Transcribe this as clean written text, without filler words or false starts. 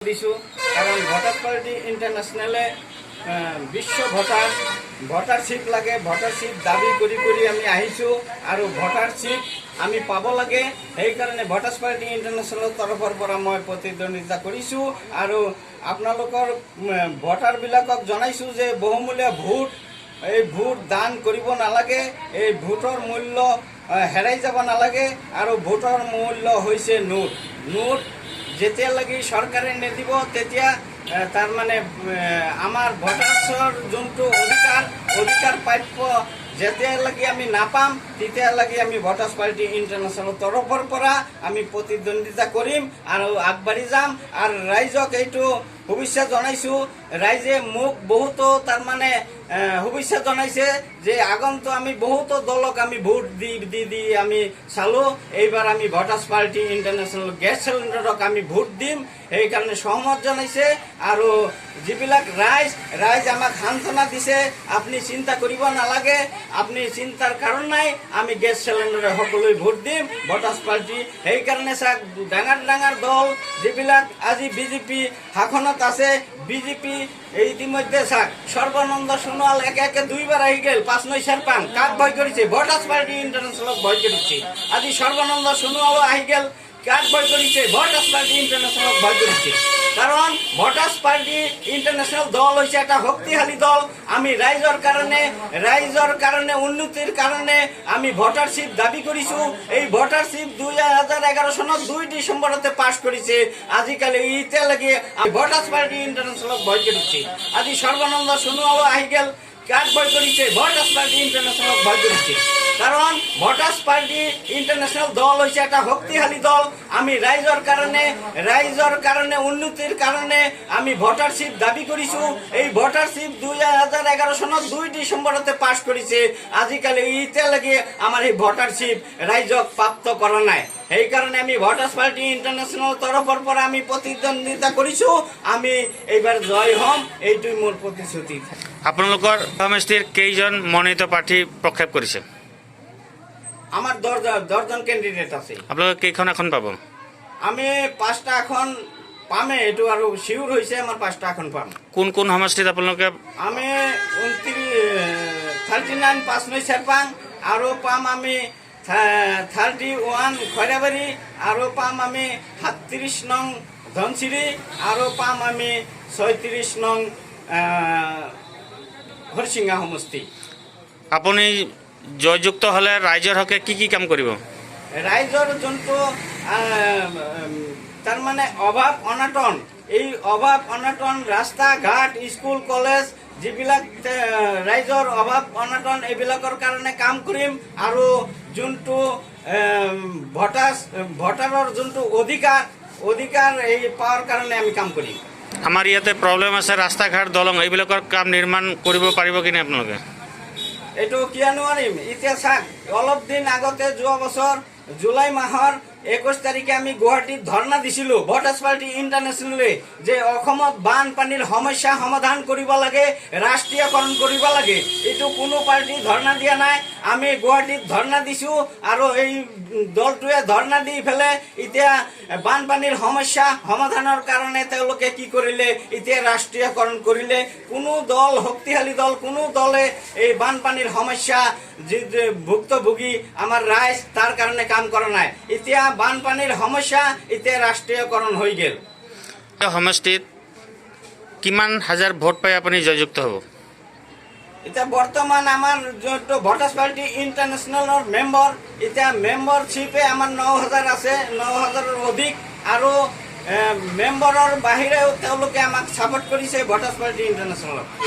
দিছো কাৰণ voter party ইন্টাৰন্যাশনালে বিশ্ব ভোটাৰশিপ লাগে। ভোটাৰশিপ দাবি কৰি আমি আহিছো আৰু ভোটাৰশিপ আমি পাব লাগে। সেই কাৰণে ভোটাৰ পাৰ্টি ইণ্টাৰনেশ্যনেলৰ তৰফৰ পৰা মই প্ৰতিদ্বন্দ্বিতা কৰিছোঁ আৰু আপোনালোকৰ ভোটাৰবিলাকক জনাইছোঁ যে বহুমূলীয়া ভোট, এই ভোট দান কৰিব নালাগে। এই ভোটৰ মূল্য হেৰাই যাব নালাগে আৰু ভোটৰ মূল্য হৈছে নোট যেতিয়ালৈকে চৰকাৰে নিদিব তেতিয়া তাৰ মানে আমাৰ ভোটাৰ্ছৰ যোনটো অধিকাৰ প্ৰাপ্য যেতিয়ালৈকে আমি নাপাম তেতিয়ালৈকে আমি ভোটাৰ পাৰ্টি ইণ্টাৰনেশ্যনেলৰ তৰফৰ পৰা আমি প্ৰতিদ্বন্দ্বিতা কৰিম আৰু আগবাঢ়ি যাম। আৰু ৰাইজক এইটো শুভেচ্ছা জনাইছোঁ। ৰাইজে মোক বহুতো তাৰ মানে শুভেচ্ছা জনাইছে যে আগন্তুক আমি বহুতো দলক আমি ভোট দি আমি চালোঁ। এইবাৰ আমি ভোটাৰ পাৰ্টি ইণ্টাৰনেশ্যনেল গেছ চিলিণ্ডাৰক আমি ভোট দিম, সেইকাৰণে সহমত জনাইছে। আৰু যিবিলাক ৰাইজ আমাক সান্তনা দিছে, আপুনি চিন্তা কৰিব নালাগে, আপুনি চিন্তাৰ কাৰণ নাই, আমি গেছ চিলিণ্ডাৰে সকলোৱে ভোট দিম ভোটাৰ পাৰ্টি। সেইকাৰণে চাওক ডাঙৰ দল যিবিলাক আজি বিজেপি শাসনত আছে, বিজেপি ইতিমধ্যে চাওক সৰ্বানন্দ সোনোৱাল একে দুইবাৰ আহি গেল 5 চেৰপাং কাক ভয় কৰেছে? ভোটাৰ পাৰ্টি ইন্টাৰন্যাশনাল ভয় কৰেছে। আজি সৰ্বানন্দ সোনোৱালও আহি গেল, কাক ভয় করেছে? ভোটার পার্টি ইন্টারন্যাশনাল ভয় করেছে। কারণ ভোটার পার্টি ইন্টারন্যাশনাল দল হয়েছে একটা শক্তিশালী দল। আমি রাইজর কারণে উন্নতির কারণে আমি ভোটারশিপ দাবি করেছো। এই ভোটারশিপ 2011 সনত 2 ডিসেম্বরতে পাস করেছে। আজিকালি ইতে লাগে ভোটার পার্টি ইন্টারন্যাশনাল ভয় করেছে। আজি সর্বানন্দ সোনোৱালও আহি গেল, কাক ভয় করেছে? ভোটার পার্টি ইন্টারন্যাশনাল ভয় করেছে। কারণ ভোটার পার্টি ইন্টারন্যাশনাল দল হয়েছে একটা শক্তিশালী দল। আমি রাইজর কারণে উন্নতির কারণে আমি ভোটারশিপ দাবি করেছো। এই ভোটারশিপ 2011 সনত 2 ডিসেম্বরতে পাস করেছে। আজিকালি ইতে লাগে আমার এই ভোটারশিপ রাইজক প্রাপ্ত করা নাই। সেই কারণে আমি ভোটার পার্টি ইন্টারন্যাশনাল তৰফৰ পৰা আমি প্ৰতিদ্বন্দ্বিতা কৰিছো। আমি এইবাৰ জয় হম, এইটোই মোৰ প্ৰতিশ্ৰুতি। আপোনালোকৰ সমষ্টিৰ কেইজন মনোনীত প্ৰাৰ্থী প্ৰক্ষেপ কৰিছে? আমার 10জন ক্যান্ডিডেট আছে। আপোনালোকে কেইখন এখন পাব? আমি 5টা এখন পামে, এইটো আৰু শিউৰ হৈছে আমাৰ 5টা এখন পাম। কোন সমষ্টিত আপোনালোকে? আমি 39 5 চেৰপাং আৰু পাম আমি 31 খৈৰাবাৰী আৰু পাম আমি 37 নং ধনচিৰি আৰু পাম আমি 36 নং হৰচিঙা সমষ্টি। আপুনি জয়যুক্ত হলে ৰাইজৰ হকে কি কাম কৰিব? ৰাইজৰ যোনটো তাৰ মানে অভাব অনাটন, এই অভাব অনাটন ৰাস্তা ঘাট স্কুল কলেজ যিবিলাক ৰাইজৰ অভাব অনাটন এইবিলাকৰ কাৰণে কাম কৰিম। আৰু যোনটো ভোটাৰৰ যোনটো অধিকাৰ এই পাৱাৰ কাৰণে আমি কাম কৰিম। আমাৰ ইয়াতে প্ৰব্লেম আছে, ৰাস্তা ঘাট দলং এইবিলাকৰ কাম নিৰ্মাণ কৰিব পাৰিব কিনে আপোনালোকে? এইটো কিয় নোৱাৰিম? এতিয়া চাওক, অলপ দিন আগতে যোৱা বছৰ জুলাই মাহৰ 21 তাৰিখে আমি গুৱাহাটীত ধৰ্ণা দিছিলো ভোটাৰ পাৰ্টি ইণ্টাৰনেশ্যনেলে যে অসমত বানপানীৰ সমস্যা সমাধান কৰিব লাগে, ৰাষ্ট্ৰীয়কৰণ কৰিব লাগে। এইটো কোনো পাৰ্টি ধৰ্ণা দিয়া নাই। আমি গুৱাহাটীত ধৰ্ণা দিছো আৰু এই দলটোৱে ধৰ্ণা দি পেলাই এতিয়া বানপানীৰ সমস্যা সমাধানৰ কাৰণে তেওঁলোকে কি কৰিলে? এতিয়া ৰাষ্ট্ৰীয়কৰণ কৰিলে। কোনো দল শক্তিশালী দল কোনো দলে এই বানপানীৰ সমস্যা যি ভুক্তভোগী আমাৰ ৰাইজ তাৰ কাৰণে কাম কৰা নাই। এতিয়া বানপানীৰ সমস্যা এতিয়া ৰাষ্ট্ৰীয়কৰণ হৈ গেল। সমষ্টিত কিমান হাজাৰ ভোট পাই আপুনি জয়যুক্ত হ'ব? এতিয়া বৰ্তমান আমাৰ যোনটো ভোটাৰ পাৰ্টি ইণ্টাৰনেশ্যনেলৰ মেম্বৰ, এতিয়া মেম্বাৰশ্বিপে আমাৰ 9000 আছে, 9000ৰ অধিক। আৰু মেম্বৰৰ বাহিৰেও তেওঁলোকে আমাক ছাপোৰ্ট কৰিছে ভোটাৰ পাৰ্টি ইণ্টাৰনেশ্যনেলত।